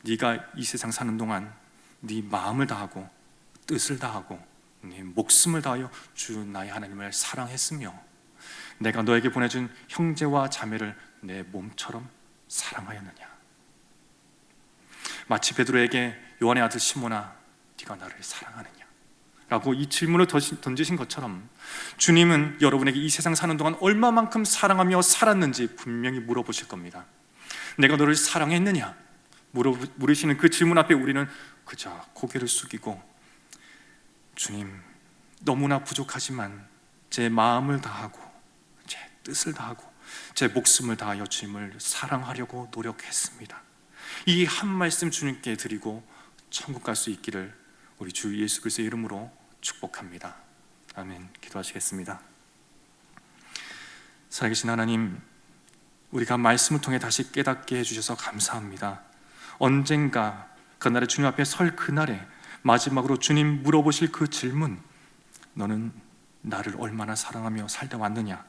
네가 이 세상 사는 동안 네 마음을 다하고 뜻을 다하고 네 목숨을 다하여 주 나의 하나님을 사랑했으며 내가 너에게 보내준 형제와 자매를 내 몸처럼 사랑하였느냐? 마치 베드로에게 요한의 아들 시몬아, 네가 나를 사랑하느냐? 라고 이 질문을 던지신 것처럼 주님은 여러분에게 이 세상 사는 동안 얼마만큼 사랑하며 살았는지 분명히 물어보실 겁니다. 내가 너를 사랑했느냐? 물으시는 그 질문 앞에 우리는 그저 고개를 숙이고, 주님, 너무나 부족하지만 제 마음을 다하고 제 뜻을 다하고 제 목숨을 다하여 주님을 사랑하려고 노력했습니다. 이 한 말씀 주님께 드리고 천국 갈 수 있기를 우리 주 예수 그리스도의 이름으로 축복합니다. 아멘. 기도하시겠습니다. 살아계신 하나님, 우리가 말씀을 통해 다시 깨닫게 해주셔서 감사합니다. 언젠가 그날에 주님 앞에 설 그날에 마지막으로 주님 물어보실 그 질문, 너는 나를 얼마나 사랑하며 살다 왔느냐?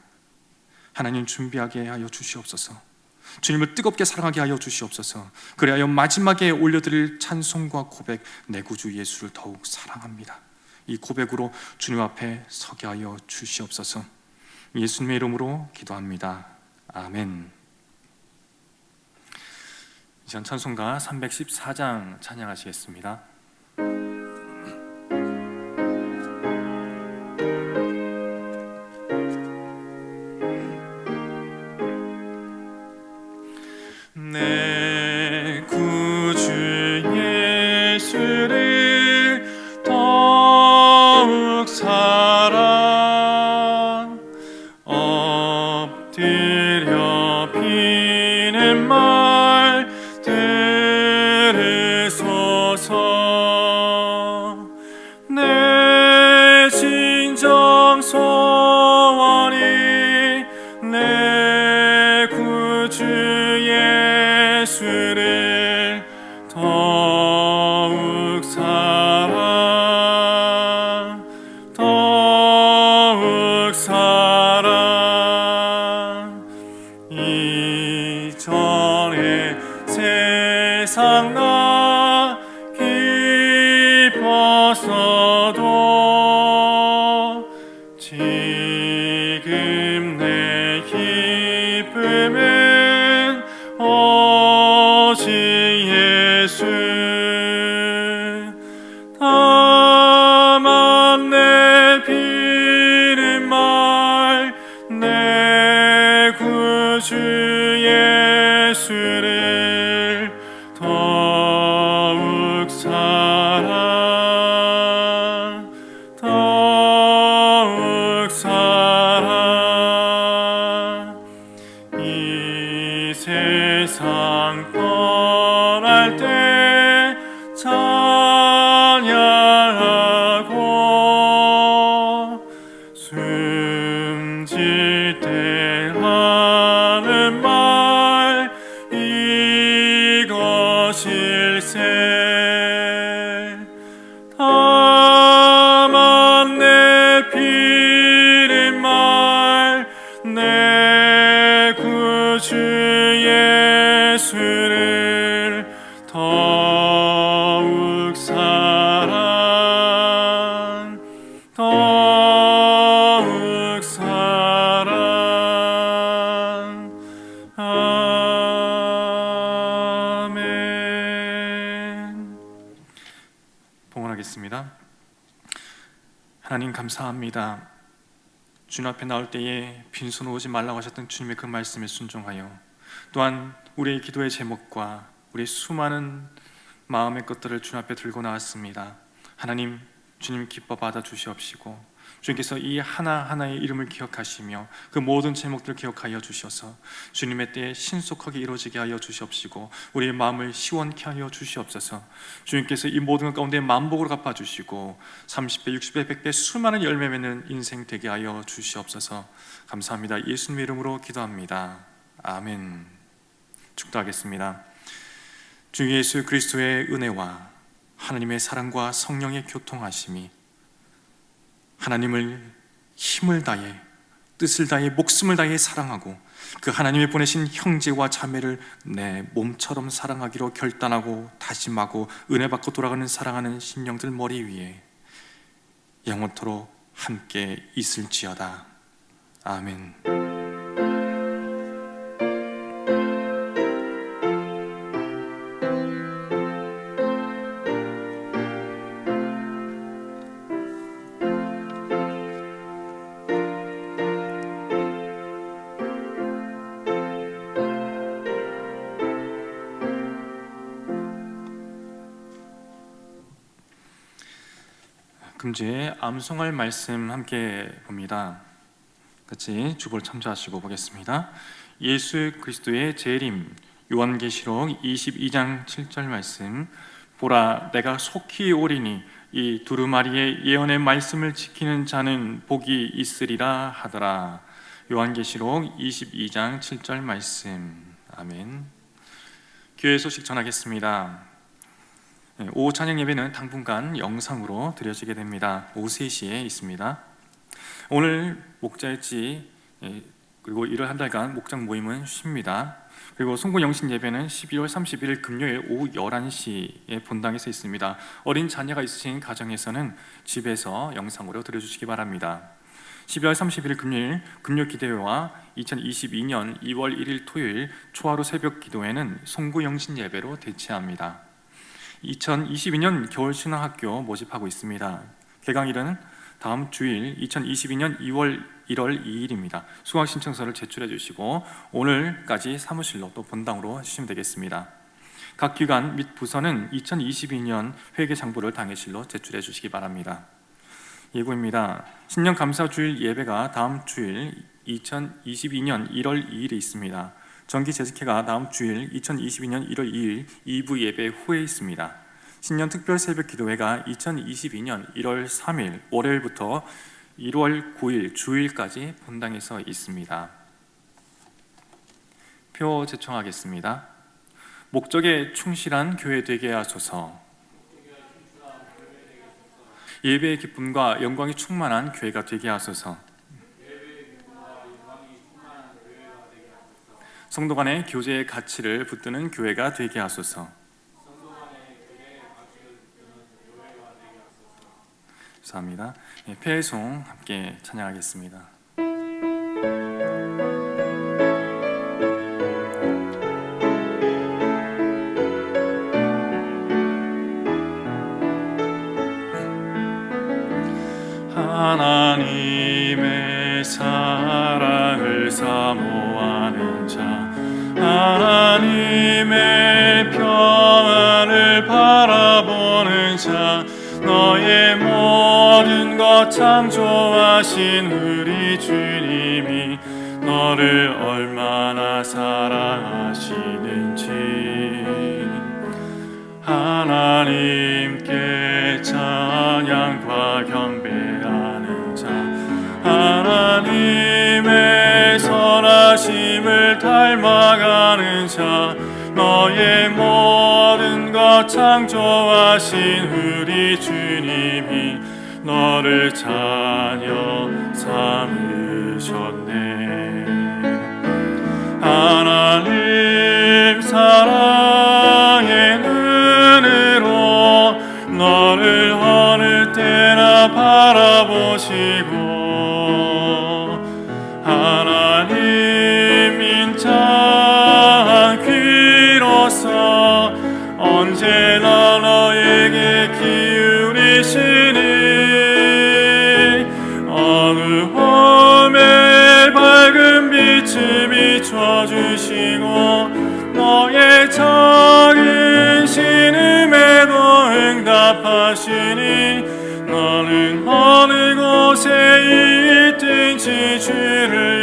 하나님 준비하게 하여 주시옵소서. 주님을 뜨겁게 사랑하게 하여 주시옵소서. 그래야 마지막에 올려드릴 찬송과 고백, 내 구주 예수를 더욱 사랑합니다. 이 고백으로 주님 앞에 서게 하여 주시옵소서. 예수님의 이름으로 기도합니다. 아멘. 이전 찬송가 314장 찬양하시겠습니다. 내 구주 예수를 더욱 사랑 엎드려 비는 말 들으소서. 내 진정 소원이 내 구주 예수를 더욱 사랑 더욱 사랑. 이전에 세상 나 기뻤어도 지금 내 기쁨은 오직 예수. 다만 내 비는 말 내 구주 예수를 더욱 사랑 더욱 사랑. 이 세상 떠날 때 찬양하고 숨질 때 하는 말 이것일세. 다만 내 비는 말 내 구주 예수를 더욱 사랑 더욱 사랑. 아멘. 봉헌하겠습니다. 하나님 감사합니다. 주님 앞에 나올 때에 빈손 오지 말라고 하셨던 주님의 그 말씀에 순종하여 또한 우리의 기도의 제목과 우리의 수많은 마음의 것들을 주님 앞에 들고 나왔습니다. 하나님, 주님 기뻐 받아 주시옵시고 주님께서 이 하나하나의 이름을 기억하시며 그 모든 제목들을 기억하여 주셔서 주님의 때에 신속하게 이루어지게 하여 주시옵시고 우리의 마음을 시원케 하여 주시옵소서. 주님께서 이 모든 것 가운데 만복으로 갚아주시고 30배, 60배, 100배 수많은 열매 맺는 인생 되게 하여 주시옵소서. 감사합니다. 예수님의 이름으로 기도합니다. 아멘. 축도하겠습니다. 주 예수 그리스도의 은혜와 하나님의 사랑과 성령의 교통하심이 하나님을 힘을 다해 뜻을 다해 목숨을 다해 사랑하고 그 하나님이 보내신 형제와 자매를 내 몸처럼 사랑하기로 결단하고 다짐하고 은혜 받고 돌아가는 사랑하는 심령들 머리 위에 영원토록 함께 있을지어다. 아멘. 금주에 암송할 말씀 함께 봅니다. 같이 주보를 참조하시고 보겠습니다. 예수 그리스도의 재림, 요한계시록 22장 7절 말씀. 보라, 내가 속히 오리니 이 두루마리의 예언의 말씀을 지키는 자는 복이 있으리라 하더라. 요한계시록 22장 7절 말씀. 아멘. 교회 소식 전하겠습니다. 오후 찬양 예배는 당분간 영상으로 드려지게 됩니다. 오후 3시에 있습니다. 오늘 목자일지 그리고 일을 한 달간 목장 모임은 쉽니다. 그리고 송구 영신 예배는 12월 31일 금요일 오후 11시에 본당에서 있습니다. 어린 자녀가 있으신 가정에서는 집에서 영상으로 드려주시기 바랍니다. 12월 31일 금요일 금요기도회와 2022년 2월 1일 토요일 초하루 새벽 기도회는 송구영신 예배로 대체합니다. 2022년 겨울신앙학교 모집하고 있습니다. 개강일은 다음 주일 2022년 1월 2일입니다. 수강 신청서를 제출해 주시고 오늘까지 사무실로 또 본당으로 주시면 되겠습니다. 각 기관 및 부서는 2022년 회계장부를 당회실로 제출해 주시기 바랍니다. 예고입니다. 신년 감사주일 예배가 다음 주일 2022년 1월 2일에 있습니다. 정기 재직회가 다음 주일 2022년 1월 2일 2부 예배 후에 있습니다. 신년 특별 새벽 기도회가 2022년 1월 3일 월요일부터 1월 9일 주일까지 본당에서 있습니다. 표 제청하겠습니다. 목적에 충실한 교회 되게 하소서. 예배의 기쁨과 영광이 충만한 교회가 되게 하소서. 성도 간의 교제의 가치를 붙드는 교회가 되게 하소서. 감사합니다. 폐송 함께 찬양하겠습니다. 하나님의 사랑을 사모하는 자, 하나님의 평안을 바라보는 자, 너의 모든 것 창조하신 우리 주님이 너를 얼마나 사랑하시는지 하나님께 찬양과 경배하는 자, 하나님의 선하심을 닮아가는 자, 너의 모든 것 창조하신 우리 주님이 너를 자녀 삼으셨네. 하나님 사랑의 눈으로 너를 어느 때나 바라보시고 하나님 인자한 귀로서 언제나 너에게 기울이시니 어느 밤에 밝은 빛을 비춰주시고 너의 작은 신음에도 응답하시니 너는 어느 곳에 있든지 주를